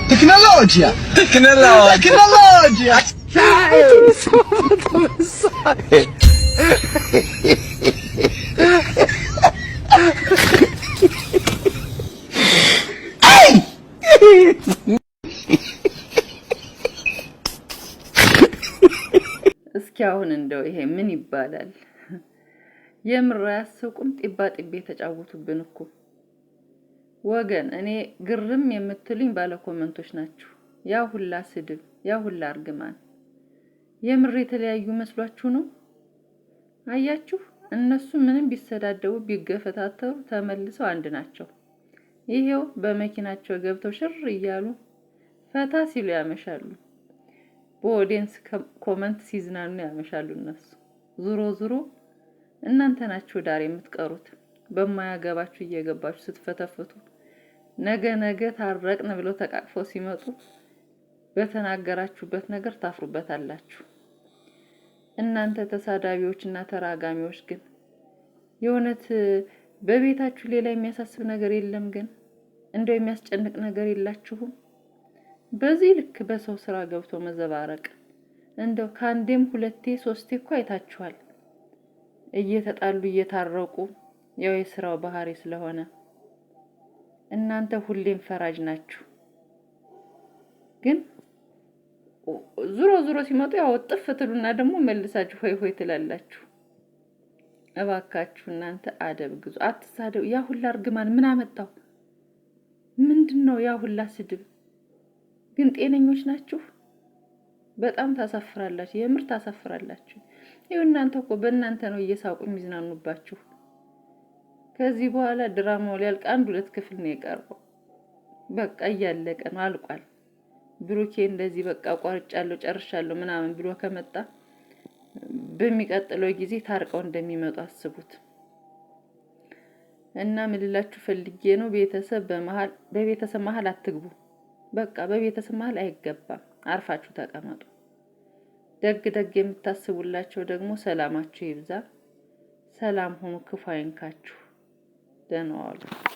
Tecnologia! እስኪ አሁን እንደው ይሄ ምን ይባላል? የምር አያስቁም? ጢባ ጢቤ የተጫወቱብን እኮ ወገን። እኔ ግርም የምትሉኝ ባለ ኮመንቶች ናችሁ። ያ ሁላ ስድብ፣ ያ ሁላ እርግማን የምር የተለያዩ መስሏችሁ ነው? አያችሁ፣ እነሱ ምንም ቢሰዳደቡ ቢገፈታተሩ ተመልሰው አንድ ናቸው። ይሄው በመኪናቸው ገብተው ሽር እያሉ ፈታ ሲሉ ያመሻሉ። በኦዲየንስ ኮመንት ሲዝናኑ ያመሻሉ። እነሱ ዙሮ እናንተ ናችሁ ዳር የምትቀሩት። በማያገባችሁ እየገባችሁ ስትፈተፍቱ ነገ ታረቅን ብለው ተቃቅፈው ሲመጡ በተናገራችሁበት ነገር ታፍሩበታላችሁ። እናንተ ተሳዳቢዎችና ተራጋሚዎች ግን የእውነት በቤታችሁ ሌላ የሚያሳስብ ነገር የለም? ግን እንደው የሚያስጨንቅ ነገር የላችሁም? በዚህ ልክ በሰው ስራ ገብቶ መዘባረቅ እንደው ካንዴም ሁለቴ ሶስቴ እኮ አይታችኋል። እየተጣሉ እየታረቁ ያው የስራው ባህሪ ስለሆነ እናንተ ሁሌም ፈራጅ ናችሁ። ግን ዙሮ ሲመጡ ያው ጥፍ ትሉና ደግሞ መልሳችሁ ሆይ ትላላችሁ። እባካችሁ እናንተ አደብ ግዙ፣ አትሳደቡ። ያ ሁላ እርግማን ምን አመጣው? ምንድነው ያ ሁላ ስድብ? ግን ጤነኞች ናችሁ? በጣም ታሳፍራላችሁ፣ የምር ታሳፍራላችሁ። ይኸው እናንተ እኮ በእናንተ ነው እየሳቁ የሚዝናኑባችሁ። ከዚህ በኋላ ድራማው ሊያልቅ 1-2 ክፍል ነው የቀረው። በቃ እያለቀ ነው፣ አልቋል። ብሩኬ እንደዚህ በቃ ቋርጫለሁ ጨርሻለሁ ምናምን ብሎ ከመጣ በሚቀጥለው ጊዜ ታርቀው እንደሚመጡ አስቡት። እና ምልላችሁ ፈልጌ ነው በቤተሰብ መሃል አትግቡ። በቃ በቤተሰብ መሃል አይገባም። አርፋችሁ ተቀመጡ። ደግ የምታስቡላቸው ደግሞ ሰላማችሁ ይብዛ። ሰላም ሁኑ፣ ክፉ አይንካችሁ። ደህና ዋሉ።